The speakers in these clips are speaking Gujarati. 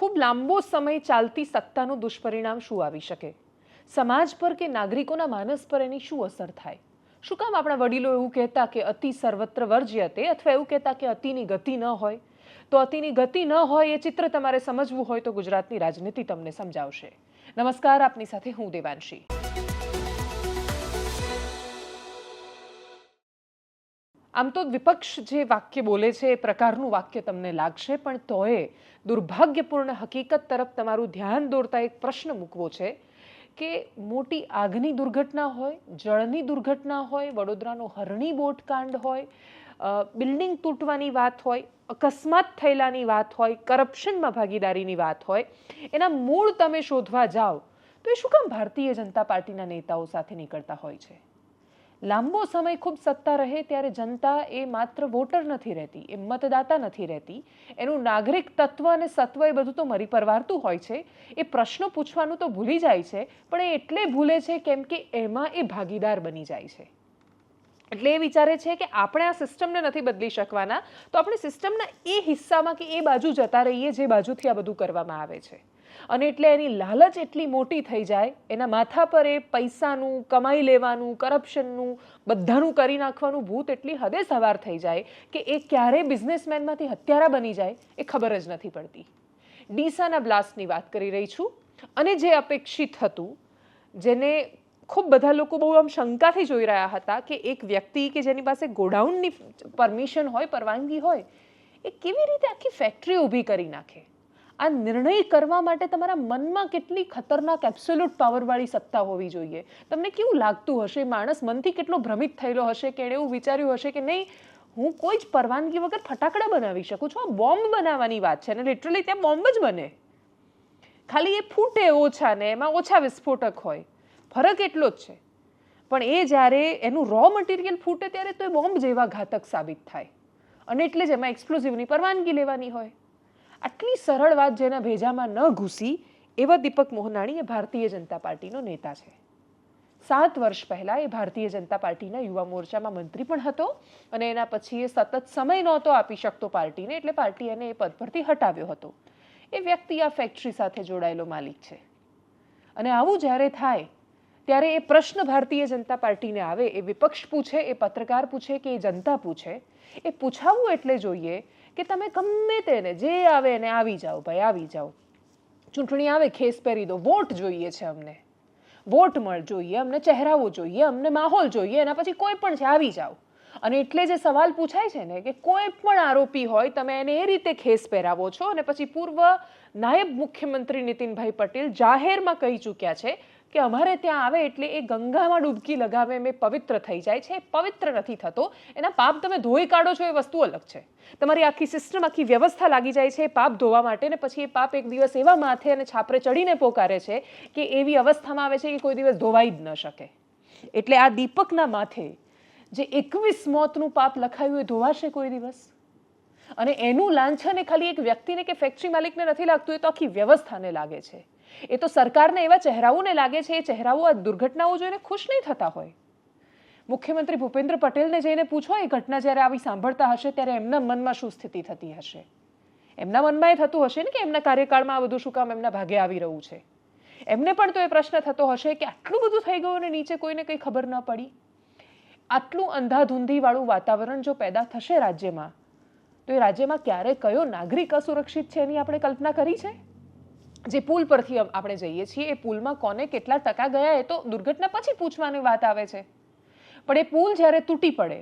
ખૂબ લાંબો સમય ચાલતી સત્તાનું દુષ્પરિણામ શું આવી શકે? સમાજ પર કે નાગરિકોના માનસ પર એની શું અસર થાય? શું કામ આપણા વડીલો એવું કહેતા કે અતિ સર્વત્ર વર્જ્યતે, અથવા એવું કહેતા કે અતિની ગતિ ન હોય? તો અતિની ગતિ ન હોય એ ચિત્ર તમારે સમજવું હોય તો ગુજરાતની રાજનીતિ તમને સમજાવશે. નમસ્કાર, આપની સાથે હું દેવાંશી. આમ તો વિપક્ષ જે વાક્ય બોલે છે એ પ્રકારનું વાક્ય તમને લાગશે, પણ તોય દુર્ભાગ્યપૂર્ણ હકીકત તરફ તમારું ધ્યાન દોરતા એક પ્રશ્ન મૂકવો છે કે મોટી આગની દુર્ઘટના હોય, જળની દુર્ઘટના હોય, વડોદરાનો હરણી બોટ કાંડ હોય, બિલ્ડિંગ તૂટવાની વાત હોય, અકસ્માત થયેલાની વાત હોય, કરપ્શનમાં ભાગીદારીની વાત હોય, એના મૂળ તમે શોધવા જાઓ તો એ શું કામ ભારતીય જનતા પાર્ટીના નેતાઓ સાથે નીકળતા હોય છે? લાંબો સમય ખૂબ સત્તા રહે ત્યારે જનતા એ માત્ર વોટર નથી રહેતી, એ મતદાતા નથી રહેતી, એનું નાગરિક તત્વ અને સત્વ એ બધું તો મરી પરવારતું હોય છે. એ પ્રશ્નો પૂછવાનું તો ભૂલી જાય છે, પણ એ એટલે ભૂલે છે કેમ કે એમાં એ ભાગીદાર બની જાય છે. એટલે એ વિચારે છે કે આપણે આ સિસ્ટમને નથી બદલી શકવાના, તો આપણે સિસ્ટમના એ હિસ્સામાં કે એ બાજુ જતા રહીએ જે બાજુથી આ બધું કરવામાં આવે છે. અને એટલે એની લાલચ એટલી મોટી થઈ જાય, એના માથા પર એ પૈસાનું, કમાઈ લેવાનું, કરપ્શનનું, બધાનું કરી નાખવાનું ભૂત એટલી હદે સવાર થઈ જાય કે એ ક્યારે બિઝનેસમેનમાંથી હત્યારા બની જાય એ ખબર જ નથી પડતી. ડીસાના બ્લાસ્ટની વાત કરી રહી છું, અને જે અપેક્ષિત હતું, જેને ખૂબ બધા લોકો બહુ આમ શંકાથી જોઈ રહ્યા હતા કે એક વ્યક્તિ કે જેની પાસે ગોડાઉનની પરમિશન હોય, પરવાનગી હોય, એ કેવી રીતે આખી ફેક્ટરી ઊભી કરી નાખે? આ નિર્ણય કરવા માટે તમારા મનમાં કેટલી ખતરનાક એબ્સોલ્યુટ પાવરવાળી સત્તા હોવી જોઈએ? તમને કેવું લાગતું હશે? માણસ મનથી કેટલો ભ્રમિત થયેલો હશે કે એણે એવું વિચાર્યું હશે કે નહીં, હું કોઈ જ પરવાનગી વગર ફટાકડા બનાવી શકું છું, આ બોમ્બ બનાવવાની વાત છે, અને લિટરલી ત્યાં બોમ્બ જ બને. ખાલી એ ફૂટે ઓછા ને એમાં ઓછા વિસ્ફોટક હોય, ફરક એટલો જ છે. પણ એ જ્યારે એનું રો મટીરિયલ ફૂટે ત્યારે તો એ બોમ્બ જેવા ઘાતક સાબિત થાય, અને એટલે જ એમાં એક્સપ્લોઝિવની પરવાનગી લેવાની હોય. આટલી સરળ વાત જેના ભેજામાં ન ઘૂસી એવા દીપક મોહનાણી એ ભારતીય જનતા પાર્ટીનો નેતા છે. 7 વર્ષ પહેલા એ ભારતીય જનતા પાર્ટીના યુવા મોરચામાં મંત્રી પણ હતો, અને એના પછી એ સતત સમય નહોતો આપી શકતો પાર્ટીને, એટલે પાર્ટી એને એ પદ પરથી હટાવ્યો હતો. એ વ્યક્તિ આ ફેક્ટરી સાથે જોડાયેલો માલિક છે. અને આવું જ્યારે થાય ત્યારે એ પ્રશ્ન ભારતીય જનતા પાર્ટીને આવે, એ વિપક્ષ પૂછે, એ પત્રકાર પૂછે કે એ જનતા પૂછે, એ પૂછાવવું એટલે જોઈએ કે તમે ગમે તેને જે આવે એને આવી જાઓ, ભાઈ આવી જાઓ. ચૂંટણી આવે ખેસ પહેરી દો, વોટ જોઈએ છે અમને, વોટ મળ જોઈએ અમને, ચહેરાવો જોઈએ અમને, માહોલ જોઈએ, એના પછી કોઈ પણ છે આવી જાઓ. અને એટલે જે સવાલ પૂછાય છે ને કે કોઈ પણ આરોપી હોય તમે એને એ રીતે ખેસ પહેરાવો છો, અને પછી પૂર્વ નાયબ મુખ્યમંત્રી નીતિનભાઈ પટેલ જાહેરમાં કહી ચૂક્યા છે કે અમારે ત્યાં આવે એટલે એ ગંગામાં ડૂબકી લગાવે એમ પવિત્ર થઈ જાય છે. એ પવિત્ર નથી થતો, એના પાપ તમે ધોઈ કાઢો છો એ વસ્તુ અલગ છે. તમારી આખી સિસ્ટમ, આખી વ્યવસ્થા લાગી જાય છે એ પાપ ધોવા માટે, ને પછી એ પાપ એક દિવસ એવા માથે અને છાપરે ચડીને પોકારે છે કે એવી અવસ્થામાં આવે છે કે કોઈ દિવસ ધોવાઈ જ ન શકે. એટલે આ દીપકના માથે જે 21 મોતનું પાપ લખાયું એ ધોવાશે કોઈ દિવસ? અને એનું લાંછન એ ખાલી એક વ્યક્તિને કે ફેક્ટરી માલિકને નથી લાગતું, એ તો આખી વ્યવસ્થાને લાગે છે. એ તો સરકારને એવા ચહેરાઓને લાગે છે, એ ચહેરાઓ આ દુર્ઘટનાઓ જોઈને ખુશ નહીં થતા હોય. મુખ્યમંત્રી ભૂપેન્દ્ર પટેલને જઈને પૂછો, એ ઘટના જ્યારે આવી સાંભળતા હશે ત્યારે એમના મનમાં શું સ્થિતિ થતી હશે? એમના મનમાં એ થતું હશે ને કે એમના કાર્યકાળમાં આ બધું શું કામ એમના ભાગે આવી રહ્યું છે? એમને પણ તો એ પ્રશ્ન થતો હશે કે આટલું બધું થઈ ગયું અને નીચે કોઈને કંઈ ખબર ન પડી. આટલું અંધાધૂંધીવાળું વાતાવરણ જો પેદા થશે રાજ્યમાં, તો એ રાજ્યમાં ક્યારે કયો નાગરિક અસુરક્ષિત છે એની આપણે કલ્પના કરી છે? જે પુલ પરથી આપણે જઈએ છીએ, એ પુલમાં કોને કેટલા ટકા ગયા એ તો દુર્ઘટના પછી પૂછવાની વાત આવે છે. પણ એ પુલ જ્યારે તૂટી પડે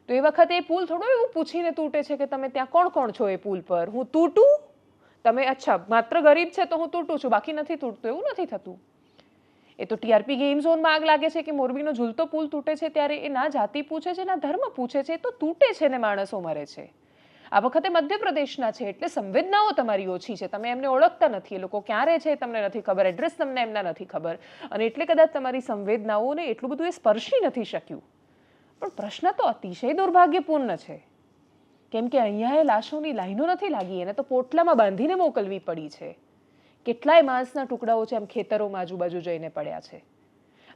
તો એ વખતે એ પુલ થોડું એવું પૂછીને તૂટે છે કે તમે ત્યાં કોણ કોણ છો એ પુલ પર? હું તૂટું? તમે અચ્છા માત્ર ગરીબ છે તો હું તૂટું છું, બાકી નથી તૂટતું, એવું નથી થતું. એ તો ટીઆરપી ગેમ ઝોનમાં આગ લાગે છે કે મોરબીનો ઝૂલતો પુલ તૂટે છે ત્યારે એ ના જાતિ પૂછે છે ના ધર્મ પૂછે છે, એ તો તૂટે છે ને માણસો મરે છે. આ વખતે મધ્યપ્રદેશના છે એટલે સંવેદનાઓ તમારી ઓછી છે, તમે એમને ઓળખતા નથી, એ લોકો ક્યાં રહે છે તમને નથી ખબર, એડ્રેસ તમને એમના નથી ખબર, અને એટલે કદાચ તમારી સંવેદનાઓને એટલું બધું એ સ્પર્શી નથી શક્યું. પણ પ્રશ્ન તો અતિશય દુર્ભાગ્યપૂર્ણ છે, કેમ કે અહીંયા એ લાશોની લાઈનો નથી લાગી, એને તો પોટલામાં બાંધીને મોકલવી પડી છે. કેટલાય માંસના ટુકડાઓ છે એમ ખેતરોમાં આજુબાજુ જઈને પડ્યા છે.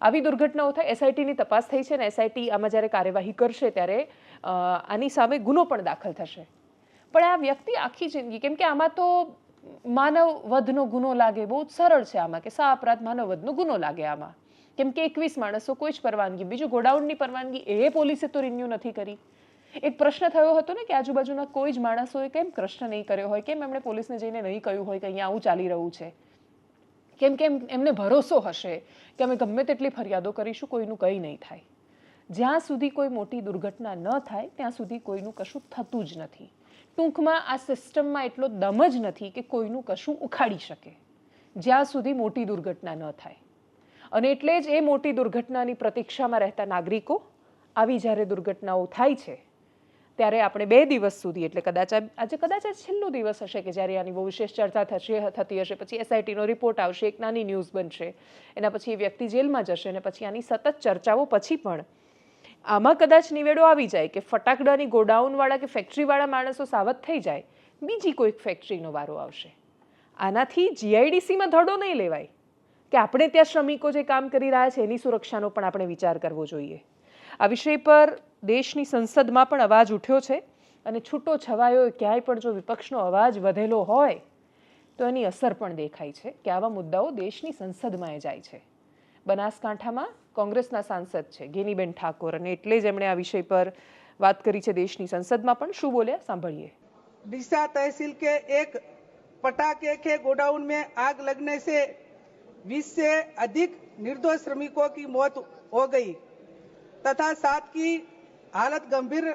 આવી દુર્ઘટનાઓ થાય, એસઆઈટીની તપાસ થઈ છે ને એસઆઈટી આમાં જ્યારે કાર્યવાહી કરશે ત્યારે આની સામે ગુનો પણ દાખલ થશે. પણ આ વ્યક્તિ આખી જિંદગી, કેમ કે આમાં તો માનવ વધનો ગુનો લાગે, બહુ જ સરળ છે આમાં કે શા અપરાધ માનવ વધનો ગુનો લાગે આમાં, કેમ કે 21 માણસો કોઈ જ પરવાનગી, બીજું ગોડાઉનની પરવાનગી એ પોલીસે તો રિન્યુ નથી કરી. એક પ્રશ્ન થયો હતો ને કે આજુબાજુના કોઈ જ માણસોએ કેમ પ્રશ્ન નહીં કર્યો હોય, કેમ એમણે પોલીસને જઈને નહીં કહ્યું હોય કે અહીંયા આવું ચાલી રહ્યું છે, કેમ કે એમને ભરોસો હશે કે અમે ગમે તેટલી ફરિયાદો કરીશું કોઈનું કંઈ નહીં થાય. જ્યાં સુધી કોઈ મોટી દુર્ઘટના ન થાય ત્યાં સુધી કોઈનું કશું થતું જ નથી. ટૂંકમાં આ સિસ્ટમમાં એટલો દમ જ નથી કે કોઈનું કશું ઉખાડી શકે જ્યાં સુધી મોટી દુર્ઘટના ન થાય. અને એટલે જ એ મોટી દુર્ઘટનાની પ્રતીક્ષામાં રહેતા નાગરિકો આવી જ્યારે દુર્ઘટનાઓ થાય છે ત્યારે આપણે 2 દિવસ સુધી, એટલે આજે કદાચ છેલ્લો દિવસ હશે કે જ્યારે આની બહુ વિશેષ ચર્ચા થતી હશે, પછી SITનો રિપોર્ટ આવશે, એક નાની ન્યૂઝ બનશે, એના પછી એ વ્યક્તિ જેલમાં જશે અને પછી આની સતત ચર્ચાઓ પછી પણ આમાં કદાચ નિવેડો આવી જાય કે ફટાકડાની ગોડાઉનવાળા કે ફેક્ટરીવાળા માણસો સાવધ થઈ જાય, બીજી કોઈક ફેક્ટરીનો વારો આવશે. આનાથી GIDCમાં ધડો નહીં લેવાય કે આપણે ત્યાં શ્રમિકો જે કામ કરી રહ્યા છે એની સુરક્ષાનો પણ આપણે વિચાર કરવો જોઈએ. આ વિષય પર દેશની સંસદમાં પણ અવાજ ઉઠ્યો છે અને છૂટો છવાયો ક્યાંય પણ જો વિપક્ષનો અવાજ વધેલો હોય તો એની અસર પણ દેખાય છે કે આવા મુદ્દાઓ દેશની સંસદમાં જાય છે. બનાસકાંઠામાં કોંગ્રેસના સાંસદ છે ગેનીબેન ઠાકોર, અને એટલે જ એમણે આ વિષય પર વાત કરી છે દેશની સંસદમાં પણ. શું બોલ્યા સાંભળીએ. ડીસા तहसील के एक पटाखे के गोडाउन में आग लगने से 20 से अधिक निर्दोष श्रमिकों की मौत हो गई तथा 7 की हालत गंभीर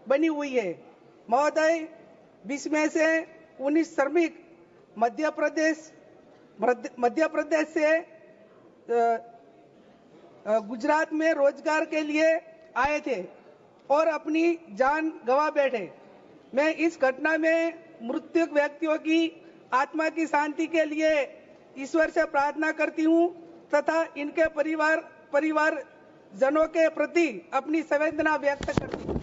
बनी हुई है. महोदय, 20 में से 19 श्रमिक मध्य प्रदेश से गुजरात में रोजगार के लिए आए थे और अपनी जान गंवा बैठे. मैं इस घटना में मृतक व्यक्तियों की आत्मा की शांति के लिए ईश्वर से प्रार्थना करती हूँ तथा इनके परिवारजनों के प्रति अपनी संवेदना व्यक्त करती हूँ.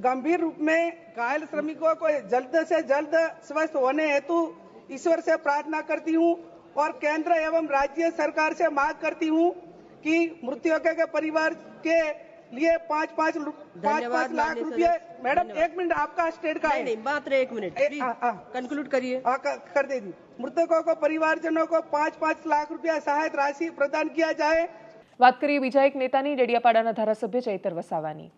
गंभीर रूप में घायल श्रमिकों को जल्द से जल्द स्वस्थ होने हेतु ईश्वर से प्रार्थना करती हूँ और केंद्र एवं राज्य सरकार से मांग करती हूँ कि मृतकों के परिवार के लिए 5-5 लाख रुपए. मैडम 1 मिनट, आपका स्टेट का है. नहीं, मात्र 1 मिनट कंक्लूड करिए. कर दे दी. मृतकों को परिवारजनों को 5-5 लाख रुपया सहायता राशि प्रदान किया जाए. વાત કરીએ બીજા એક નેતાની, ડેડિયાપાડાના ધારાસભ્ય ચૈતર વસાવાની.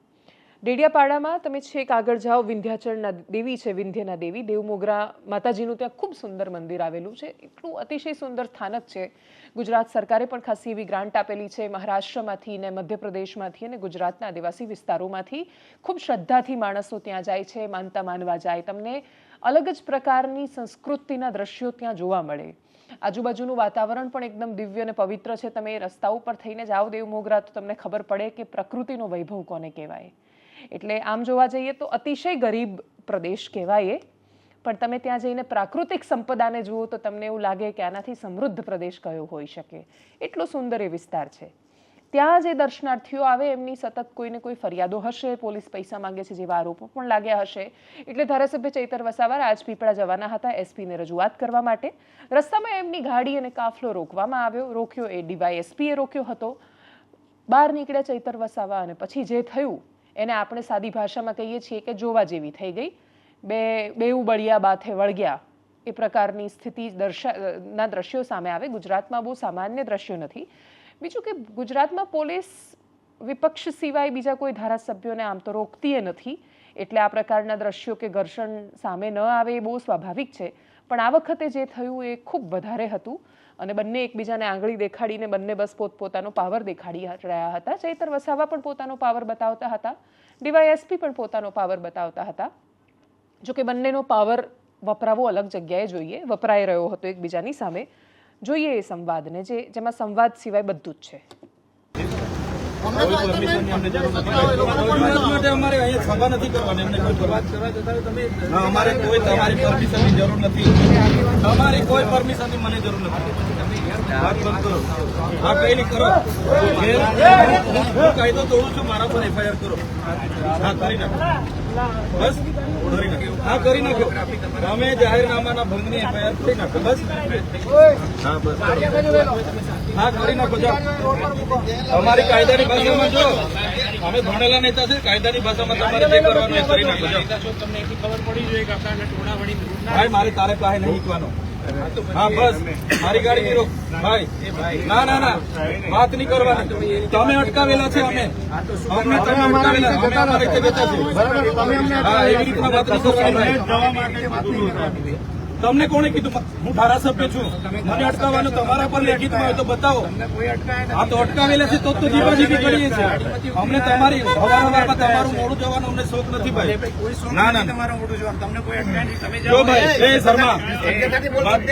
ડેડિયાપાડામાં તમે છેક આગળ જાઓ, વિંધ્યાચળના દેવી છે, વિંધ્યના દેવી દેવમોગરા માતાજીનું ત્યાં ખૂબ સુંદર મંદિર આવેલું છે. એટલું અતિશય સુંદર સ્થાનક છે. ગુજરાત સરકારે પણ ખાસી એવી ગ્રાન્ટ આપેલી છે. મહારાષ્ટ્રમાંથી ને મધ્યપ્રદેશમાંથી અને ગુજરાતના આદિવાસી વિસ્તારોમાંથી ખૂબ શ્રદ્ધાથી માણસો ત્યાં જાય છે, માનતા માનવા જાય. તમને અલગ જ પ્રકારની સંસ્કૃતિના દ્રશ્યો ત્યાં જોવા મળે. આજુબાજુનું વાતાવરણ પણ એકદમ દિવ્ય અને પવિત્ર છે. તમે રસ્તા ઉપર થઈને જાઓ દેવમોગરા તો તમને ખબર પડે કે પ્રકૃતિનો વૈભવ કોને કહેવાય. એટલે આમ જોવા જઈએ તો અતિશય ગરીબ પ્રદેશ કહેવાય, પણ તમે ત્યાં જઈને પ્રાકૃતિક સંપદાને જુઓ તો તમને એવું લાગે કે આનાથી સમૃદ્ધ પ્રદેશ કયો હોઈ શકે. એટલો સુંદર એ વિસ્તાર છે. ત્યાં જે દર્શનાર્થીઓ આવે એમની સતત કોઈને કોઈ ફરિયાદો હશે, પોલીસ પૈસા માંગે છે જેવા આરોપો પણ લાગ્યા હશે. એટલે ધારાસભ્ય ચૈતર વસાવા રાજપીપળા જવાના હતા SP ને રજૂઆત કરવા માટે. રસ્તામાં એમની ગાડી અને કાફલો રોકવામાં આવ્યો. રોક્યો એ DYSPએ રોક્યો હતો. બહાર નીકળ્યા ચૈતર વસાવા અને પછી જે થયું એને આપણે સાદી ભાષામાં કહીએ છીએ કે જોવા જેવી થઈ ગઈ. બેઉ બળિયા બાથે વળગ્યા એ પ્રકારની સ્થિતિ ના દ્રશ્યો સામે આવે. ગુજરાતમાં બહુ સામાન્ય દ્રશ્યો નથી. બીજું કે ગુજરાતમાં પોલીસ વિપક્ષ સિવાય બીજા કોઈ ધારાસભ્યોને આમ તો રોકતી નથી, એટલે આ પ્રકારના દ્રશ્યો કે ઘર્ષણ સામે ન આવે એ બહુ સ્વાભાવિક છે. પણ આ વખતે જે થયું એ ખૂબ વધારે હતું અને બંને એકબીજાને આંગળી દેખાડીને બંને બસ પોતપોતાનો પાવર દેખાડી રહ્યા હતા. ચૈતર વસાવા પણ પોતાનો પાવર બતાવતા હતા, DYSP પણ પોતાનો પાવર બતાવતા હતા. જોકે બંનેનો પાવર વપરાવો અલગ જગ્યાએ જોઈએ, વપરાઈ રહ્યો હતો એકબીજાની સામે. જોઈએ એ સંવાદને જેમાં સંવાદ સિવાય બધું જ છે. અમારે કોઈ તમારી પરમિશનની જરૂર નથી. તમારી કોઈ પરમિશનની મને જરૂર નથી. વાત બંધ કરો. હા પહેલી કરો. હું કાયદો તોડું છું, મારા પર FIR કરો. હા કરી નાખો. બસ હા કરી નાખો. અમે જાહેરનામાના ભંગની FIR કરી નાખો. બસ હા બસ હા કરી નાખો. જાઓ તમારી કાયદાની ભાષામાં જો અમે ભણેલા નેતા છે, કાયદાની ભાષામાં તમારે જે કરવાનું એ કરી નાખો. તમને એટલી ખબર પડી જોઈએ કે આપણા ટોળાવડી ભાઈ મારે તારે પાસે નહીં શીખવાનો. હા બસ મારી ગાડી નહીં રોક ભાઈ. ના ના ના વાત નહીં કરવાની. તમે અટકાવેલા છે, અમે તમે અટકાવેલા, અમે અમારી રીતે બેઠા છીએ. હા એવી રીતના વાત નહીં કરવાની. તમને કોણે કીધું? હું ધારાસભ્ય છું, મને અટકાવવાનું તમારા પર લેખિતમાં હોય તો બતાવો. હા તો અટકાવેલા છે તો જીવાજીબી કરીએ છીએ. અમને તમારી હવારમાં તમારું મોડું જવાનું અમને શોખ નથી ભાઈ. ના ના જો ભાઈ એ શર્મા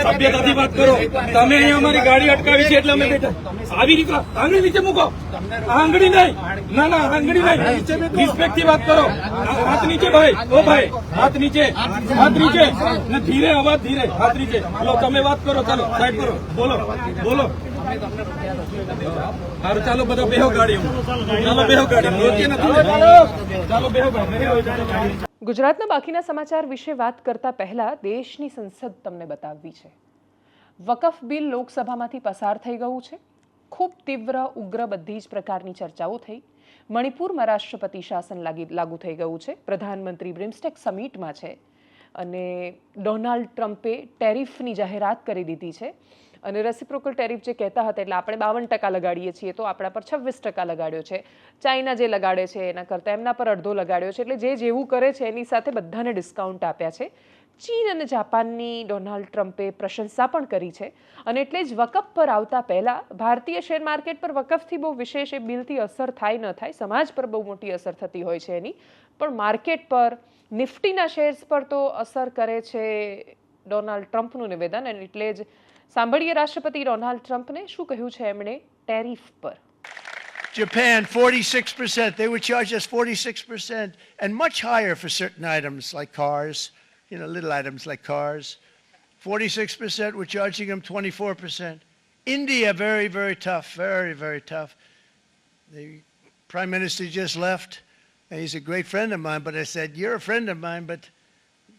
સભ્યતાથી વાત કરો. તમે અહીંયા અમારી ગાડી અટકાવી છે એટલે અમે બેઠા. આવી રીતના આંગળી નીચે મૂકો. આંગળી નહીં, ના ના આંગળી નહીં, રિસ્પેક્ટ થી વાત કરો. હાથ નીચે ભાઈ, ઓ ભાઈ હાથ નીચે, હાથ નીચે ને ધીરે અવાજ ધીરે, હાથ નીચે. બોલો તમે વાત કરો, ચાલો સાઈડ કરો, બોલો બોલો. સારું ચાલો બધા બેહો ગાડીમાં, ચાલો બેહો ગાડીમાં, રોકે નથી, ચાલો બેહો ગાડીમાં. ગુજરાતના બાકીના સમાચાર વિશે વાત કરતા પહેલા દેશની સંસદ તમને બતાવવી છે. વકફ બિલ લોકસભામાંથી પસાર થઈ ગયું છે. ખૂબ તીવ્ર ઉગ્ર બધી જ પ્રકારની ચર્ચાઓ થઈ. મણિપુરમાં રાષ્ટ્રપતિ શાસન લાગુ થઈ ગયું છે. પ્રધાનમંત્રી બ્રિમ્સ્ટેક સમિટમાં છે અને ડોનાલ્ડ ટ્રમ્પે ટેરિફની જાહેરાત કરી દીધી છે. અને રેસિપ્રોકલ ટેરિફ જે કહેતા હતા એટલે આપણે 52% લગાડીએ છીએ તો આપણા પર 26% લગાડ્યો છે. ચાઇના જે લગાડે છે એના કરતાં એમના પર અડધો લગાડ્યો છે. એટલે જે જેવું કરે છે એની સાથે બધાને ડિસ્કાઉન્ટ આપ્યા છે. ચીન અને જાપાનની ડોનાલ્ડ ટ્રમ્પે પ્રશંસા પણ કરી છે. અને એટલે જ વકફ પર આવતા પહેલાં ભારતીય શેર માર્કેટ પર વકફથી બહુ વિશેષ એ બિલથી અસર થાય ન થાય, સમાજ પર બહુ મોટી અસર થતી હોય છે એની, પણ માર્કેટ પર નિફ્ટીના શેર્સ પર તો અસર કરે છે ડોનાલ્ડ ટ્રમ્પનું નિવેદન. અને એટલે જ સાંભળીએ રાષ્ટ્રપતિ ડોનાલ્ડ ટ્રમ્પને શું કહ્યું છે એમણે ટેરિફ પર. Japan, 46%. They would charge us 46% and much higher for certain items like cars, little items like cars. 46%, we're charging them 24%. India, very, very tough, very, very tough. The Prime Minister just left, and he's a great friend of mine, but I said, you're a friend of mine, but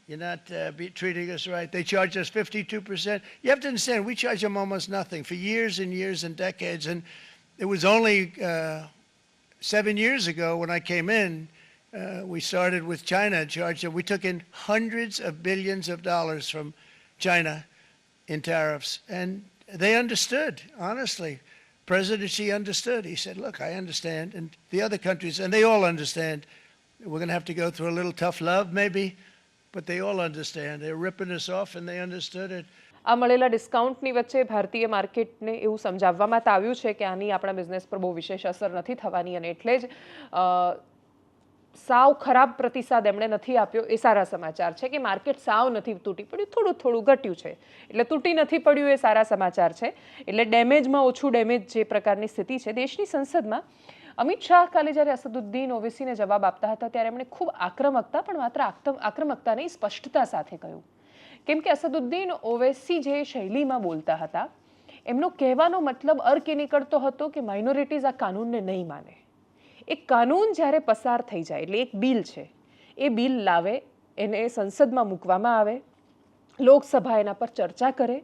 you're not treating us right. They charge us 52%. You have to understand, we charge them almost nothing for years and years and decades. And it was only 7 years ago when I came in, we started with China and charged them. We took in hundreds of billions of dollars from China in tariffs. And they understood, honestly. President Xi understood. He said, look, I understand. And the other countries, and they all understand. We're going to have to go through a little tough love, maybe. But they all understand. They're ripping us off and they understood it. આ મળેલા ડિસ્કાઉન્ટની વચ્ચે ભારતીય માર્કેટને એવું સમજાવવામાં તો આવ્યું છે કે આની આપણા બિઝનેસ પર બહુ વિશેષ અસર નથી થવાની અને એટલે જ સાવ ખરાબ પ્રતિસાદ એમણે નથી આપ્યો. એ સારા સમાચાર છે કે માર્કેટ સાવ નથી તૂટી પડ્યું, થોડું થોડું ઘટ્યું છે. એટલે તૂટી નથી પડ્યું એ સારા સમાચાર છે. એટલે ડેમેજમાં ઓછું ડેમેજ જે પ્રકારની સ્થિતિ છે. દેશની સંસદમાં અમિત શાહ કાલે જ્યારે અસદુદ્દીન ઓવૈસીને જવાબ આપતા હતા ત્યારે એમણે ખૂબ આક્રમકતા, પણ માત્ર આક્રમકતા નહીં સ્પષ્ટતા સાથે કહ્યું. કેમ કે અસદુદ્દીન ઓવૈસી જે શૈલીમાં બોલતા હતા એમનો કહેવાનો મતલબ અર્ક એ નીકળતો હતો કે માઇનોરિટીઝ આ કાનૂનને નહીં માને. એક કાનૂન જ્યારે પસાર થઈ જાય એટલે એક બિલ છે, એ બિલ લાવે, એને સંસદમાં મૂકવામાં આવે, લોકસભા એના પર ચર્ચા કરે,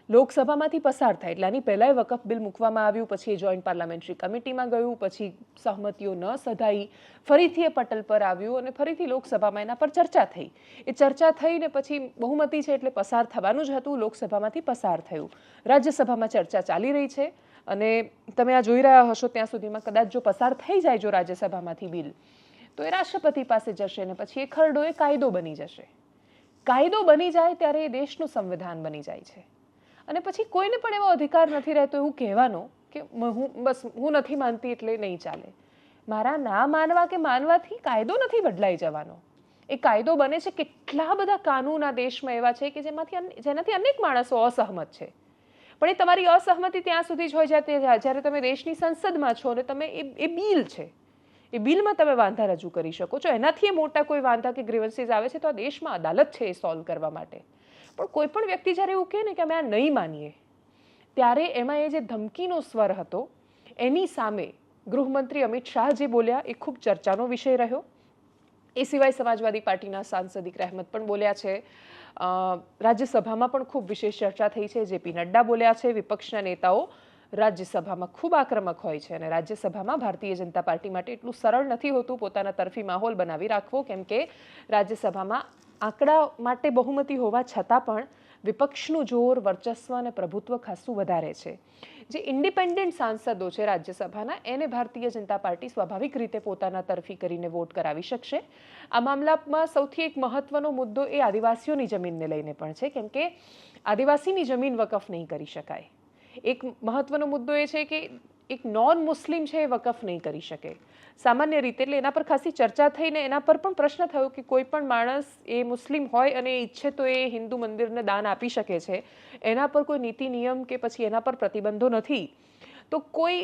લોકસભામાંથી પસાર થાય. એટલે આની પહેલાંય વકફ બિલ મૂકવામાં આવ્યું, પછી એ જોઈન્ટ પાર્લામેન્ટરી કમિટીમાં ગયું, પછી સહમતિઓ ન સધાઈ, ફરીથી એ પટલ પર આવ્યું અને ફરીથી લોકસભામાં એના પર ચર્ચા થઈ. એ ચર્ચા થઈને પછી બહુમતી છે એટલે પસાર થવાનું જ હતું, લોકસભામાંથી પસાર થયું. રાજ્યસભામાં ચર્ચા ચાલી રહી છે અને તમે આ જોઈ રહ્યા હશો ત્યાં સુધીમાં કદાચ જો પસાર થઈ જાય જો રાજ્યસભામાંથી બિલ, તો એ રાષ્ટ્રપતિ પાસે જશે ને પછી એ ખરડો એ કાયદો બની જશે. કાયદો બની જાય ત્યારે એ દેશનું સંવિધાન બની જાય છે અને પછી કોઈને પણ એવો અધિકાર નથી રહેતો એવું કહેવાનો કે હું નથી માનતી એટલે નહીં ચાલે. મારા ના માનવા કે માનવાથી કાયદો નથી બદલાઈ જવાનો. એ કાયદો બને છે. કેટલા બધા કાનૂન આ દેશમાં એવા છે કે જેનાથી અનેક માણસો અસહમત છે, પણ એ તમારી અસહમતિ ત્યાં સુધી જ હોય જ્યારે તમે દેશની સંસદમાં છો અને તમે એ બિલ છે એ બિલમાં તમે વાંધા રજૂ કરી શકો છો. એનાથી મોટા કોઈ વાંધા કે ગ્રીવન્સીસ આવે છે તો આ દેશમાં અદાલત છે એ સોલ્વ કરવા માટે. પણ કોઈ પણ વ્યક્તિ જ્યારે એવું કહે ને કે અમે આ નહીં માનીએ, ત્યારે એમાં એ જે ધમકીનો સ્વર હતો એની સામે ગૃહમંત્રી અમિત શાહ જે બોલ્યા એ ખૂબ ચર્ચાનો વિષય રહ્યો. એ સિવાય સમાજવાદી પાર્ટીના સાંસદ ઇકરા અહેમદ પણ બોલ્યા છે. રાજ્યસભામાં પણ ખૂબ વિશેષ ચર્ચા થઈ છે. જેપી નડ્ડા બોલ્યા છે. વિપક્ષના નેતાઓ રાજ્યસભામાં ખૂબ આક્રમક હોય છે અને રાજ્યસભામાં ભારતીય જનતા પાર્ટી માટે એટલું સરળ નથી હોતું પોતાના તરફી માહોલ બનાવી રાખવો, કેમ કે રાજ્યસભામાં આંકડા માટે બહુમતી હોવા છતાં પણ વિપક્ષનું જોર, વર્ચસ્વ અને પ્રભુત્વ ખાસું વધારે છે. જે ઇન્ડિપેન્ડન્ટ સાંસદો છે રાજ્યસભાના, એને ભારતીય જનતા પાર્ટી સ્વાભાવિક રીતે પોતાના તરફી કરીને વોટ કરાવી શકશે. આ મામલામાં સૌથી એક મહત્વનો મુદ્દો એ આદિવાસીઓની જમીનને લઈને પણ છે, કેમ કે આદિવાસીની જમીન વકફ નહીં કરી શકાય. એક મહત્વનો મુદ્દો એ છે કે એક નોન મુસ્લિમ છે એ વકફ નહીં કરી શકે સામાન્ય રીતે. એટલે એના પર ખાસી ચર્ચા થઈને એના પર પણ પ્રશ્ન થયો કે કોઈ પણ માણસ એ મુસ્લિમ હોય અને ઈચ્છે તો એ હિન્દુ મંદિરને દાન આપી શકે છે, એના પર કોઈ નીતિ નિયમ કે પછી એના પર પ્રતિબંધો નથી. તો કોઈ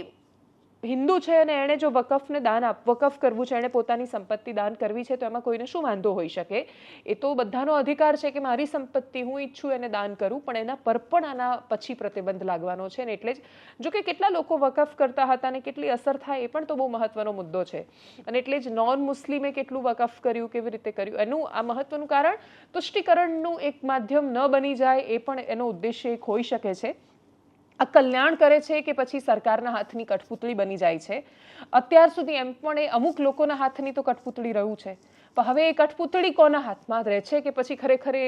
હિન્દુ છે અને એણે જો વકફ કરવું છે, એણે પોતાની સંપત્તિ દાન કરવી છે, તો એમાં કોઈને શું વાંધો હોઈ શકે? એ તો બધાનો અધિકાર છે કે મારી સંપત્તિ હું ઈચ્છું એને દાન કરું, પણ એના પર પણ આના પછી પ્રતિબંધ લાગવાનો છે. ને એટલે જ જો કે કેટલા લોકો વકફ કરતા હતા અને કેટલી અસર થાય એ પણ તો બહુ મહત્વનો મુદ્દો છે. અને એટલે જ નોન મુસ્લિમે કેટલું વકફ કર્યું, કેવી રીતે કર્યું, એનું આ મહત્વનું કારણ તુષ્ટિકરણનું એક માધ્યમ ન બની જાય એ પણ એનો ઉદ્દેશ્ય એક હોઈ શકે છે. આ કલ્યાણ કરે છે કે પછી સરકારના હાથની કઠપૂતળી બની જાય છે? અત્યાર સુધી એમ પણ એ અમુક લોકોના હાથની તો કઠપૂતળી રહ્યું છે, પણ હવે એ કઠપૂતળી કોના હાથમાં રહે છે કે પછી ખરેખર એ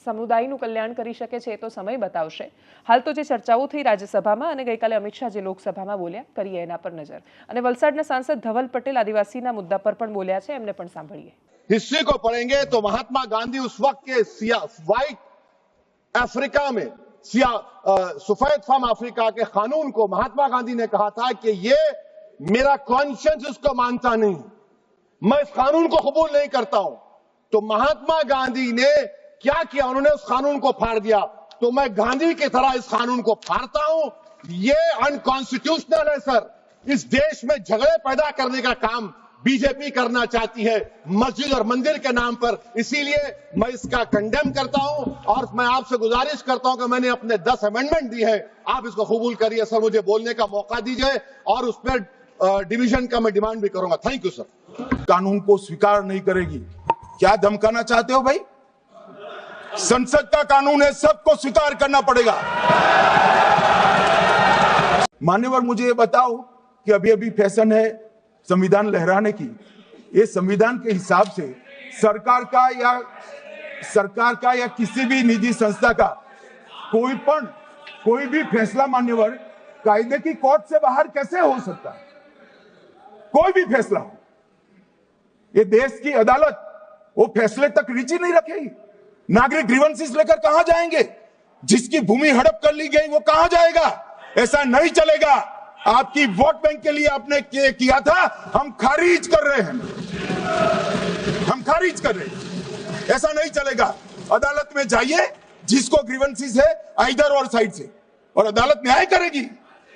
સમુદાયનું કલ્યાણ કરી શકે છે એ તો સમય બતાવશે. હાલ તો જે ચર્ચાઓ થઈ રાજ્યસભામાં અને ગઈકાલે અમિત શાહ જે લોકસભામાં બોલ્યા, કરીએ એના પર નજર. અને વલસાડના સાંસદ ધવલ પટેલ આદિવાસીના મુદ્દા પર પણ બોલ્યા છે, એમને પણ સાંભળીએ. हिस्ट्री को पढ़ेंगे तो महात्मा गांधी उस वक्त के व्हाइट अफ्रीका में सफेद फार्म अफ्रीका के कानून को महात्मा गांधी ने कहा था कि ये मेरा कॉन्शियंस इसको मानता नहीं, मैं इस कानून को कबूल नहीं करता हूं. तो महात्मा गांधी ने क्या किया, उन्होंने उस कानून को फाड़ दिया. तो मैं गांधी की तरह इस कानून को फाड़ता हूं. ये अनकॉन्स्टिट्यूशनल है सर. इस देश में झगड़े पैदा करने का काम बीजेपी करना चाहती है मस्जिद और मंदिर के नाम पर. इसीलिए मैं इसका कंडेम करता हूं और मैं आपसे गुजारिश करता हूं कि मैंने अपने 10 अमेंडमेंट दी है, आप इसको कबूल करिए सर. मुझे बोलने का मौका दीजिए और उस पर डिवीजन का मैं डिमांड भी करूंगा. Thank you sir. कानून को स्वीकार नहीं करेगी. क्या धमकाना चाहते हो भाई? संसद का कानून है, सबको स्वीकार करना पड़ेगा. मान्यवर, मुझे ये बताओ कि अभी अभी फैशन है संविधान लहराने की. ये संविधान के हिसाब से सरकार का या किसी भी निजी संस्था का कोई भी फैसला मान्यवर कायदे की कोर्ट से बाहर कैसे हो सकता है? कोई भी फैसला हो, ये देश की अदालत वो फैसले तक रुचि नहीं रखेगी. नागरिक ग्रीवेंसेस लेकर कहां जाएंगे? जिसकी भूमि हड़प कर ली गई वो कहां जाएगा? ऐसा नहीं चलेगा. आपकी वोट बैंक के लिए आपने किया था, हम खारिज कर रहे हैं. ऐसा नहीं चलेगा. अदालत में जाइए, जिसको ग्रीवेंसेस है इधर और साइड से, और अदालत न्याय करेगी.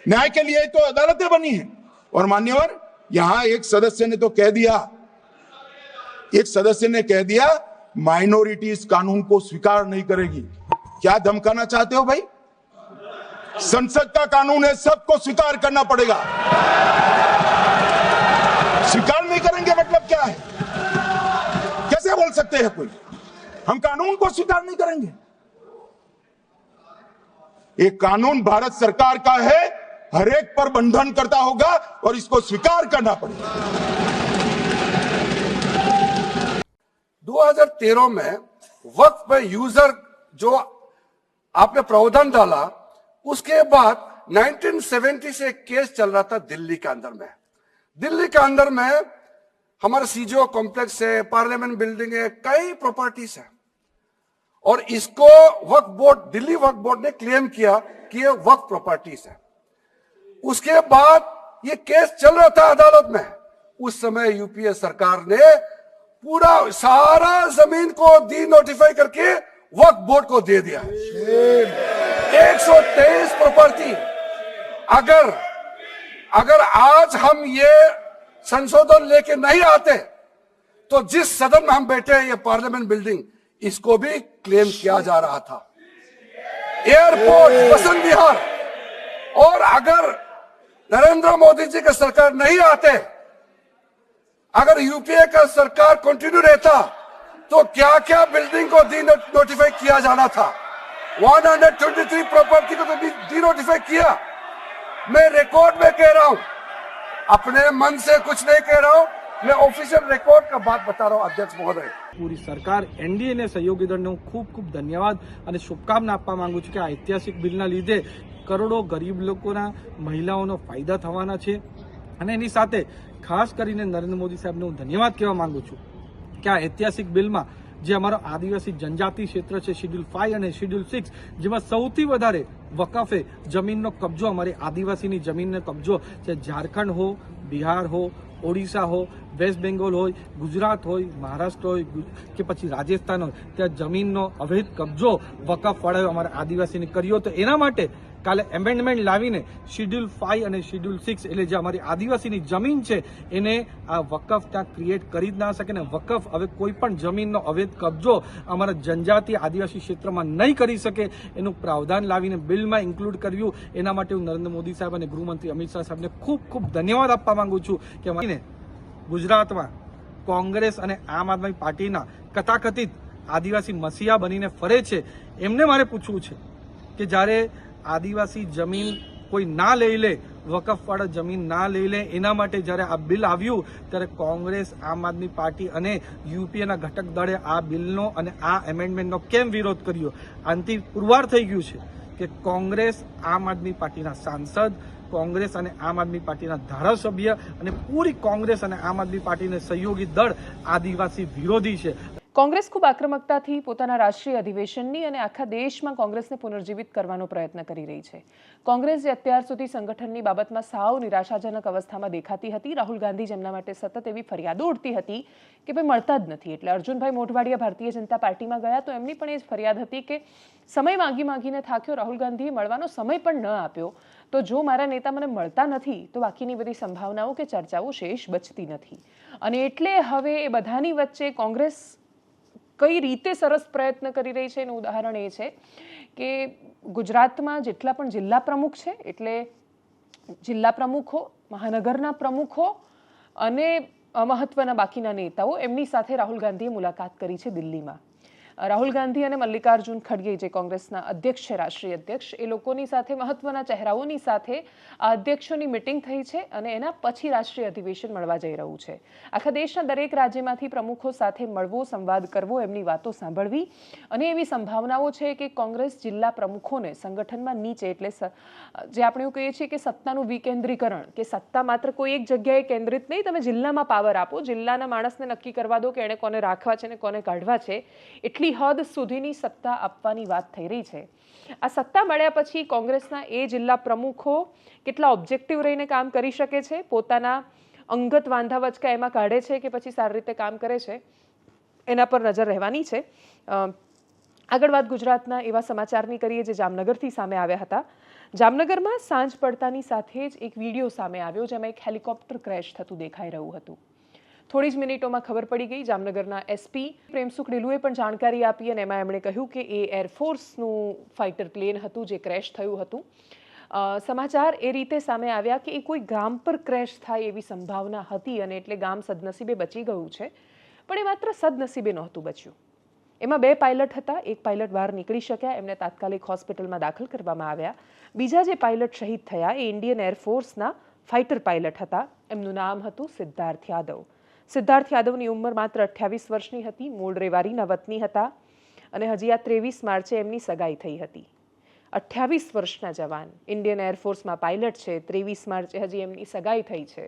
न्याय के लिए तो अदालतें बनी है. और मान्यवर, यहां एक सदस्य ने कह दिया माइनॉरिटी इस कानून को स्वीकार नहीं करेगी. क्या धमकाना चाहते हो भाई? संसद का कानून है, सबको स्वीकार करना पड़ेगा. स्वीकार नहीं करेंगे मतलब क्या है? कैसे बोल सकते हैं कोई हम कानून को स्वीकार नहीं करेंगे? ये कानून भारत सरकार का है, हर एक पर बंधन करता होगा और इसको स्वीकार करना पड़ेगा. 2013 में वक्त पे यूजर जो आपने प्रावधान डाला, उसके बाद 1970 से एक केस चल रहा था दिल्ली के अंदर में हमारा सीजीओ कॉम्प्लेक्स है, पार्लियामेंट बिल्डिंग है, कई प्रॉपर्टीज है. और इसको दिल्ली वक्फ बोर्ड ने क्लेम किया कि ये वक्फ प्रॉपर्टीज है. उसके बाद ये केस चल रहा था अदालत में. उस समय यूपीए सरकार ने पूरा सारा जमीन को डी नोटिफाई करके वक्फ बोर्ड को दे दिया. 123 प्रॉपर्टी. अगर आज हम ये संशोधन लेके नहीं आते तो जिस सदन में हम बैठे हैं, ये पार्लियामेंट बिल्डिंग, इसको भी क्लेम किया जा रहा था. एयरपोर्ट, बसंत विहार. और अगर नरेंद्र मोदी जी का सरकार नहीं आते, अगर यूपीए का सरकार कंटिन्यू रहता, तो क्या क्या बिल्डिंग को डी नोटिफाई किया जाना था. 123 प्रॉपर्टी को तो डी नोटिफाई किया. मैं रिकॉर्ड में कह रहा हूं, अपने मन से कुछ नहीं कह रहा हूं, मैं ऑफिशियल रिकॉर्ड का बात बता रहा हूं अध्यक्ष महोदय। પૂરી સરકાર એનડીએ અને સહયોગી દળને હું ખૂબ ખૂબ ધન્યવાદ અને શુભકામના આપવા માંગુ છું કે આ ઐતિહાસિક બિલના લીધે કરોડો ગરીબ લોકોના મહિલાઓનો ફાયદા થવાના છે અને એની સાથે ખાસ કરીને નરેન્દ્ર મોદી સાહેબને હું ધન્યવાદ કહેવા માંગુ છું કે આ ઐતિહાસિક બિલમાં જે અમારો આદિવાસી જનજાતિ ક્ષેત્ર છે શેડ્યુલ 5 અને શેડ્યુલ 6 જેમાં સૌથી વધારે વકફે જમીનનો કબજો અમારી આદિવાસીની જમીનનો કબજો છે ઝારખંડ હો બિહાર હો ઓડિશા હો વેસ્ટ બેંગોલ હોય ગુજરાત હોય મહારાષ્ટ્ર હોય કે પછી રાજસ્થાન હોય ત્યાં જમીનનો અવૈધ કબજો વકફવાળાએ અમારા આદિવાસીને કર્યો તો એના માટે કાલે એમેન્ડમેન્ટ લાવીને શેડ્યુલ 5 અને શેડ્યુલ 6 એટલે જે અમારી આદિવાસીની જમીન છે એને આ વકફ ત્યાં ક્રિએટ કરી જ ના શકે ને વકફ હવે કોઈ પણ જમીનનો અવૈધ કબજો અમારા જનજાતિ આદિવાસી ક્ષેત્રમાં નહીં કરી શકે એનું પ્રાવધાન લાવીને બિલમાં ઇન્ક્લુડ કર્યું એના માટે હું નરેન્દ્ર મોદી સાહેબ અને ગૃહમંત્રી અમિત શાહ સાહેબને ખૂબ ખૂબ ધન્યવાદ આપવા માંગુ છું કે મને ગુજરાતમાં કોંગ્રેસ અને આમ આદમી પાર્ટીના કથાકથિત આદિવાસી મસીહા બનીને ફરે છે એમને મારે પૂછવું છે કે જ્યારે આદિવાસી જમીન કોઈ ના લઈ લે વકફવાળા જમીન ના લઈ લે એના માટે જ્યારે આ બિલ આવ્યું ત્યારે કોંગ્રેસ આમ આદમી પાર્ટી અને યુપીએના ઘટક દળે આ બિલનો અને આ એમેન્ડમેન્ટનો કેમ વિરોધ કર્યો આનાથી પુરવાર થઈ ગયું છે કે કોંગ્રેસ આમ આદમી પાર્ટીના સાંસદ કોંગ્રેસ અને આમ આદમી પાર્ટીના ધારાસભ્ય અને પૂરી કોંગ્રેસ અને આમ આદમી પાર્ટીના સહયોગી દળ આદિવાસી વિરોધી છે। કોંગ્રેસ ખૂબ આક્રમકતાથી પોતાના રાષ્ટ્રીય અધિવેશનની અને આખા દેશમાં કોંગ્રેસને પુનર્જીવિત કરવાનો પ્રયત્ન કરી રહી છે। કોંગ્રેસ જે અત્યાર સુધી સંગઠનની બાબતમાં સાવ નિરાશાજનક અવસ્થામાં દેખાતી હતી, રાહુલ ગાંધી જેમના માટે સતત એવી ફરિયાદો ઉઠતી હતી કે ભાઈ મળતા જ નથી, એટલે અર્જુનભાઈ મોઢવાડિયા ભારતીય જનતા પાર્ટીમાં ગયા તો એમની પણ એ જ ફરિયાદ હતી કે સમય માંગીને થાક્યો, રાહુલ ગાંધીએ મળવાનો સમય પણ ન આપ્યો, તો જો મારા નેતા મને મળતા નથી તો બાકીની બધી સંભાવનાઓ કે ચર્ચાઓ શેષ બચતી નથી। અને એટલે હવે એ બધાની વચ્ચે કોંગ્રેસ કઈ રીતે સરસ પ્રયત્ન કરી રહી છે એનું ઉદાહરણ એ છે કે ગુજરાતમાં જેટલા પણ જિલ્લા પ્રમુખ છે એટલે જિલ્લા પ્રમુખો, મહાનગરના પ્રમુખો અને મહત્વના બાકીના નેતાઓ એમની સાથે રાહુલ ગાંધીએ મુલાકાત કરી છે દિલ્હીમાં। રાહુલ ગાંધી અને મલ્લિકાર્જુન ખડગે જે કોંગ્રેસના અધ્યક્ષ છે, રાષ્ટ્રીય અધ્યક્ષ, એ લોકોની સાથે મહત્વના ચહેરાઓની સાથે આ અધ્યક્ષોની મિટિંગ થઈ છે અને એના પછી રાષ્ટ્રીય અધિવેશન મળવા જઈ રહ્યું છે। આખા દેશના દરેક રાજ્યમાંથી પ્રમુખો સાથે મળવો, સંવાદ કરવો, એમની વાતો સાંભળવી અને એવી સંભાવનાઓ છે કે કોંગ્રેસ જિલ્લા પ્રમુખોને સંગઠનમાં નીચે એટલે જે આપણે એવું કહીએ છીએ કે સત્તાનું વિકેન્દ્રીકરણ, કે સત્તા માત્ર કોઈ એક જગ્યાએ કેન્દ્રિત નહીં, તમે જિલ્લામાં પાવર આપો, જિલ્લાના માણસને નક્કી કરવા દો કે એણે કોને રાખવા છે ને કોને કાઢવા છે, એટલી હદ સુધીની સત્તા આપવાની વાત થઈ રહી છે। આ સત્તા મળ્યા પછી કોંગ્રેસના એ જિલ્લા પ્રમુખો કેટલા ઓબ્જેક્ટિવ રહીને કામ કરી શકે છે, પોતાના અંગત વાંધા વચકા એમાં કાઢે છે કે પછી સારી રીતે કામ કરે છે, એના પર નજર રહેવાની છે। આગળ વાત ગુજરાતના એવા સમાચારની કરીએ જે જામનગરથી સામે આવ્યા હતા। જામનગરમાં સાંજ પડતાની સાથે જ એક વિડીયો સામે આવ્યો જેમાં એક હેલિકોપ્ટર ક્રેશ થતું દેખાઈ રહ્યું હતું। થોડી જ મિનિટોમાં ખબર પડી ગઈ। જામનગરના એસપી પ્રેમસુખ ડીલુએ પણ જાણકારી આપી અને એમાં એમણે કહ્યું કે એ એરફોર્સનું ફાઇટર પ્લેન હતું જે ક્રેશ થયું હતું। સમાચાર એ રીતે સામે આવ્યા કે એ કોઈ ગામ પર ક્રેશ થાય એવી સંભાવના હતી અને એટલે ગામ સદનસીબે બચી ગયું છે, પણ એ માત્ર સદનસીબે નહોતું બચ્યું। એમાં 2 પાયલટ હતા, એક પાયલટ બહાર નીકળી શક્યા, એમને તાત્કાલિક હોસ્પિટલમાં દાખલ કરવામાં આવ્યા। બીજા જે પાયલટ શહીદ થયા એ ઇન્ડિયન એરફોર્સના ફાઇટર પાયલટ હતા, એમનું નામ હતું સિદ્ધાર્થ યાદવ। સિદ્ધાર્થ યાદવની ઉંમર માત્ર 28 વર્ષની હતી, મૂળ રેવારીના વતની હતા અને હજી આ 23 માર્ચે એમની સગાઈ થઈ હતી। 28 વર્ષના જવાન ઇન્ડિયન એરફોર્સમાં પાયલટ છે, 23 માર્ચે હજી એમની સગાઈ થઈ છે।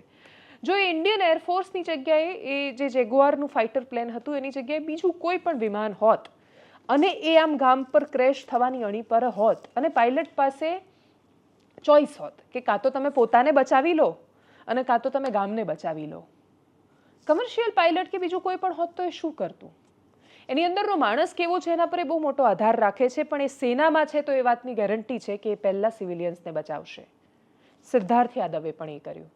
જો એ ઇન્ડિયન એરફોર્સની જગ્યાએ એ જે જેગુઆરનું ફાઇટર પ્લેન હતું એની જગ્યાએ બીજું કોઈ પણ વિમાન હોત અને એ આમ ગામ પર ક્રેશ થવાની અણી પર હોત અને પાયલટ પાસે ચોઇસ હોત કે કાં તો તમે પોતાને બચાવી લો અને કાં તો તમે ગામને બચાવી લો, કમર્શિયલ પાયલટ કે બીજું કોઈ પણ હોત તો એ શું કરતું? એની અંદરનો માણસ કેવો છે એના પર એ બહુ મોટો આધાર રાખે છે, પણ એ સેનામાં છે તો એ વાતની ગેરંટી છે કે એ પહેલા સિવિલિયન્સને બચાવશે। સિદ્ધાર્થ યાદવે પણ એ કર્યું।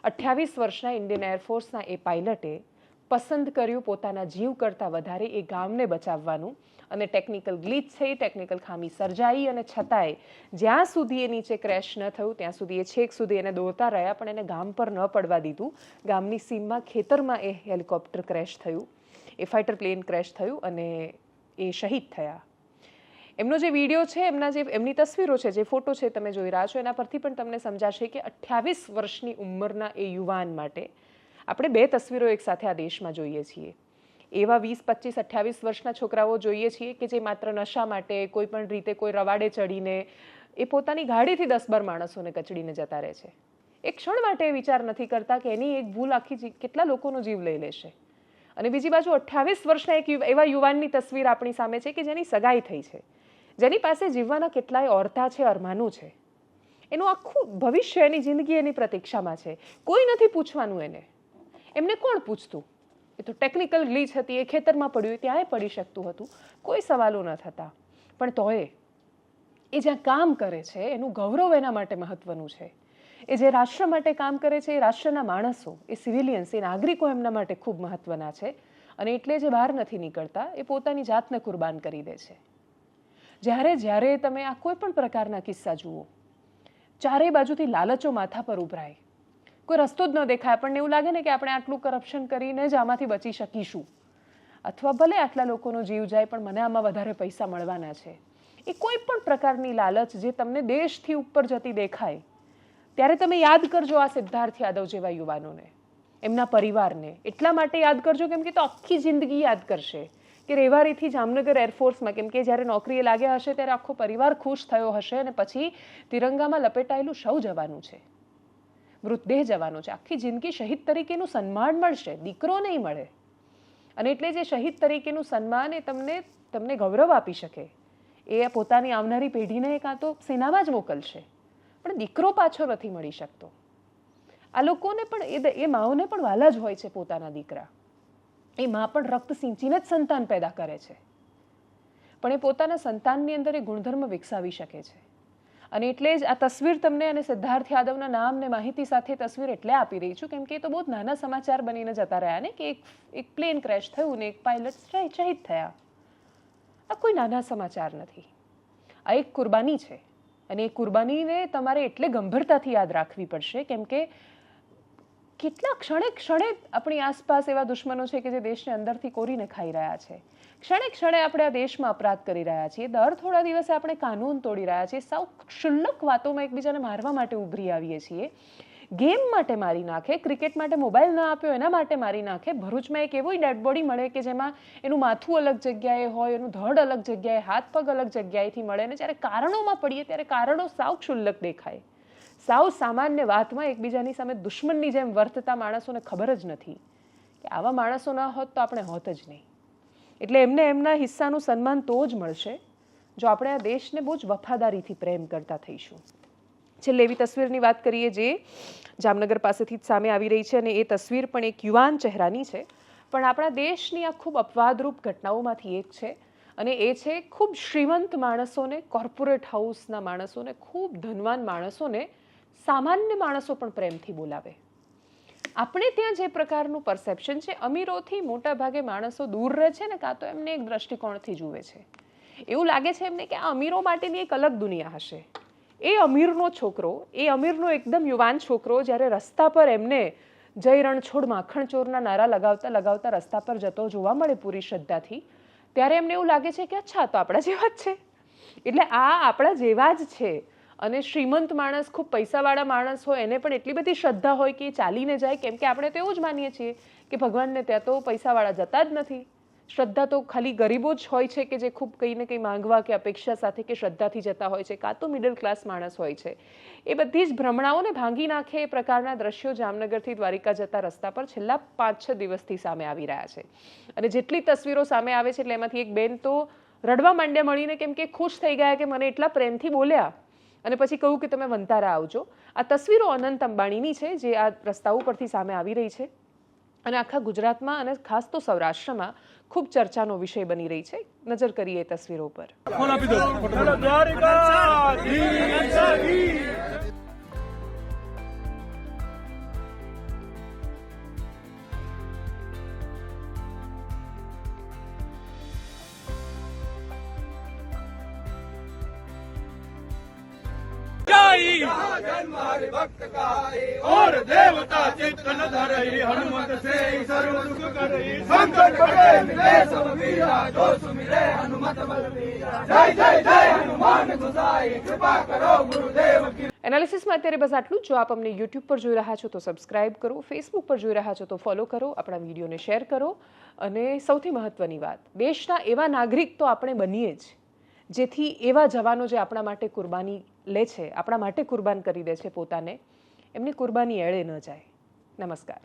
28 વર્ષના ઇન્ડિયન એરફોર્સના એ પાયલટે પસંદ કર્યું પોતાના જીવ કરતાં વધારે એ ગામને બચાવવાનું અને ટેકનિકલ ગ્લિચ થઈ, ટેકનિકલ ખામી સર્જાઈ અને છતાંય જ્યાં સુધી એ નીચે ક્રેશ ન થયું ત્યાં સુધી એ છેક સુધી એને દોડતા રહ્યા પણ એને ગામ પર ન પડવા દીધું। ગામની સીમમાં ખેતરમાં એ હેલિકોપ્ટર ક્રેશ થયું, એ ફાઇટર પ્લેન ક્રેશ થયું અને એ શહીદ થયા। એમનો જે વિડીયો છે, એમની તસવીરો છે, જે ફોટો છે તમે જોઈ રહ્યા છો, એના પરથી પણ તમને સમજાશે કે 28 વર્ષની ઉંમરના એ યુવાન માટે આપણે બે તસવીરો એકસાથે આ દેશમાં જોઈએ છીએ. એવા 20, 25, 28 વર્ષના છોકરાઓ જોઈએ છીએ કે જે માત્ર નશા માટે કોઈ પણ રીતે કોઈ રવાડે ચડીને એ પોતાની ગાડીથી 10-12 માણસોને કચડીને જતા રહે છે. એક ક્ષણ માટે વિચાર નથી કરતા કે એની એક ભૂલ આખી કેટલા લોકોનો જીવ લઈ લેશે. અને બીજી બાજુ 28 વર્ષના એક એવા યુવાનની તસવીર આપણી સામે છે કે જેની સગાઈ થઈ છે, જેની પાસે જીવવાના કેટલાય ઓરતા છે, અરમાનું છે. એનું આખું ભવિષ્ય, એની જિંદગી એની પ્રતીક્ષામાં છે. કોઈ નથી પૂછવાનું એને. એમને કોણ પૂછતું? એ તો ટેકનિકલ ગ્લીચ હતી, એ ખેતરમાં પડ્યું, ત્યાંય પડી શકતું હતું, કોઈ સવાલો ન થતા. પણ તોય એ જ્યાં કામ કરે છે એનું ગૌરવ એના માટે મહત્વનું છે. એ જે રાષ્ટ્ર માટે કામ કરે છે, એ રાષ્ટ્રના માણસો, એ સિવિલિયન્સ, એ નાગરિકો એમના માટે ખૂબ મહત્વના છે. અને એટલે જે બહાર નથી નીકળતા એ પોતાની જાતને કુરબાન કરી દે છે. જ્યારે તમે આ કોઈ પણ પ્રકારના કિસ્સા જુઓ, ચારે બાજુથી લાલચો માથા પર ઉભરાય, કોઈ રસ્તો જ ન દેખાય, આપણને એવું લાગે ને કે આપણે આટલું કરપ્શન કરીને જ આમાંથી બચી શકીશું, અથવા ભલે આટલા લોકોનો જીવ જાય પણ મને આમાં વધારે પૈસા મળવાના છે. એ કોઈ પણ પ્રકારની લાલચ જે તમને દેશથી ઉપર જતી દેખાય, ત્યારે તમે યાદ કરજો આ સિદ્ધાર્થ યાદવ જેવા યુવાનોને, એમના પરિવારને. એટલા માટે યાદ કરજો કેમ કે તો આખી જિંદગી યાદ કરશે કે રેવારીથી જામનગર એરફોર્સમાં, કેમ કે જ્યારે નોકરીએ લાગ્યા હશે ત્યારે આખો પરિવાર ખુશ થયો હશે અને પછી તિરંગામાં લપેટાયેલું શવ જવાનું છે, મૃતદેહ જવાનો છે. આખી જિંદગી શહીદ તરીકેનું સન્માન મળશે, દીકરો નહીં મળે. અને એટલે જે શહીદ તરીકેનું સન્માન એ તમને ગૌરવ આપી શકે, એ પોતાની આવનારી પેઢીને કાં તો સેનામાં જ મોકલશે, પણ દીકરો પાછો નથી મળી શકતો. આ લોકોને પણ એ માઓને પણ વાલા જ હોય છે પોતાના દીકરા. એ મા પણ રક્ત સિંચીને જ સંતાન પેદા કરે છે, પણ એ પોતાના સંતાનની અંદર એ ગુણધર્મ વિકસાવી શકે છે. અને એટલે જ આ તસવીર તમને અને સિદ્ધાર્થ યાદવના નામ ને માહિતી સાથે તસવીર એટલે આપી રહી છું કેમ કે એ તો બહુ જ નાના સમાચાર બનીને જતા રહ્યા ને કે એક પ્લેન ક્રેશ થયું ને એક પાયલટ શહીદ થયા. આ કોઈ નાના સમાચાર નથી, આ એક કુરબાની છે. અને એ કુરબાનીને તમારે એટલે ગંભીરતાથી યાદ રાખવી પડશે કેમ કે કેટલા ક્ષણે આપણી આસપાસ એવા દુશ્મનો છે કે જે દેશને અંદરથી કોરીને ખાઈ રહ્યા છે. ક્ષણે આપણે આ દેશમાં અપરાધ કરી રહ્યા છીએ. દર થોડા દિવસે આપણે કાનૂન તોડી રહ્યા છીએ. સાવ ક્ષુલ્લક વાતોમાં એકબીજાને મારવા માટે ઉભરી આવીએ છીએ. ગેમ માટે મારી નાખે, ક્રિકેટ માટે મોબાઈલ ના આપ્યો એના માટે મારી નાખે. ભરૂચમાં એક એવી ડેડ બોડી મળે કે જેમાં એનું માથું અલગ જગ્યાએ હોય, એનું ધડ અલગ જગ્યાએ, હાથ પગ અલગ જગ્યાએથી મળે. અને જ્યારે કારણોમાં પડીએ ત્યારે કારણો સાવ ક્ષુલ્લક દેખાય. સાવ સામાન્ય વાતમાં એકબીજાની સામે દુશ્મનની જેમ વર્તતા માણસોને ખબર જ નથી કે આવા માણસો ન હોત તો આપણે હોત જ નહીં. એટલે એમને એમના હિસ્સાનું સન્માન તો જ મળશે જો આપણે આ દેશને બહુ જ વફાદારીથી પ્રેમ કરતા થઈશું. છેલ્લે એવી તસવીરની વાત કરીએ જે જામનગર પાસેથી જ સામે આવી રહી છે અને એ તસવીર પણ એક યુવાન ચહેરાની છે, પણ આપણા દેશની આ ખૂબ અપવાદરૂપ ઘટનાઓમાંથી એક છે. અને એ છે ખૂબ શ્રીમંત માણસોને, કોર્પોરેટ હાઉસના માણસોને, ખૂબ ધનવાન માણસોને સામાન્ય માણસો પણ પ્રેમથી બોલાવે. આપણે ત્યાં જે પ્રકારનું પરસેપ્શન છે, અમીરોથી મોટા ભાગે માણસો દૂર રહે છે ને કાં તો એમને એક દ્રષ્ટિકોણથી જુએ છે. એવું લાગે છે એમને કે આ અમીરો માટેની એક અલગ દુનિયા હશે. એ અમીરનો છોકરો, એ અમીરનો એકદમ યુવાન છોકરો જ્યારે રસ્તા પર એમને જય રણછોડ માખણ ચોરના નારા લગાવતા લગાવતા રસ્તા પર જતો જોવા મળે પૂરી શ્રદ્ધાથી, ત્યારે એમને એવું લાગે છે કે અચ્છા તો આપણા જેવા જ છે. એટલે આ આપણા જેવા જ છે. અને શ્રીમંત માણસ, ખૂબ પૈસાવાળા માણસ હોય એને પણ એટલી બધી શ્રદ્ધા હોય કે એ ચાલીને જાય, કેમ કે આપણે તો એવું જ માનીએ છીએ કે ભગવાનને ત્યાં તો પૈસાવાળા જતા જ નથી. શ્રદ્ધા તો ખાલી ગરીબો જ હોય છે કે જે ખૂબ કંઈ ને કંઈ માંગવા કે અપેક્ષા સાથે કે શ્રદ્ધાથી જતા હોય છે, કાં તો મિડલ ક્લાસ માણસ હોય છે. એ બધી જ ભ્રમણાઓને ભાંગી નાખે એ પ્રકારના દ્રશ્યો જામનગરથી દ્વારિકા જતા રસ્તા પર છેલ્લા 5-6 દિવસથી સામે આવી રહ્યા છે. અને જેટલી તસવીરો સામે આવે છે એટલે એમાંથી એક બેન તો રડવા માંડ્યા મળીને કેમ કે ખુશ થઈ ગયા કે મને એટલા પ્રેમથી બોલ્યા અને પછી કહ્યું કે તમે વંતારા આવજો. આ તસવીરો અનંત અંબાણીની છે જે આ રસ્તાઓ પરથી સામે આવી રહી છે અને આખા ગુજરાતમાં અને ખાસ તો સૌરાષ્ટ્રમાં ખૂબ ચર્ચાનો વિષય બની રહી છે. નજર કરીએ એ તસવીરો પર. જય जन्म हरिभक्त का और देवता चित्तन धरई हनुमत से सर्व सुख करई संकट कटे मिले सब वीरा जो सुमिरे हनुमत बलवीरा जय जय जय हनुमान गोसाई कृपा करो गुरुदेव की। એનાલિસિસમાં અત્યારે બસ આટલું જ. જો આપ અમને યુટ્યુબ પર જોઈ રહ્યા છો તો સબસ્ક્રાઇબ કરો, ફેસબુક પર જોઈ રહ્યા છો તો ફોલો કરો, આપણા વિડીયોને શેર કરો અને સૌથી મહત્વની વાત, દેશના એવા નાગરિક તો આપણે બનીએ જ જેથી એવા જવાનો જે આપણા માટે કુરબાની લે છે, આપણા માટે કુરબાન કરી દે છે પોતાને, એમની કુરબાની એળે ન જાય. નમસ્કાર.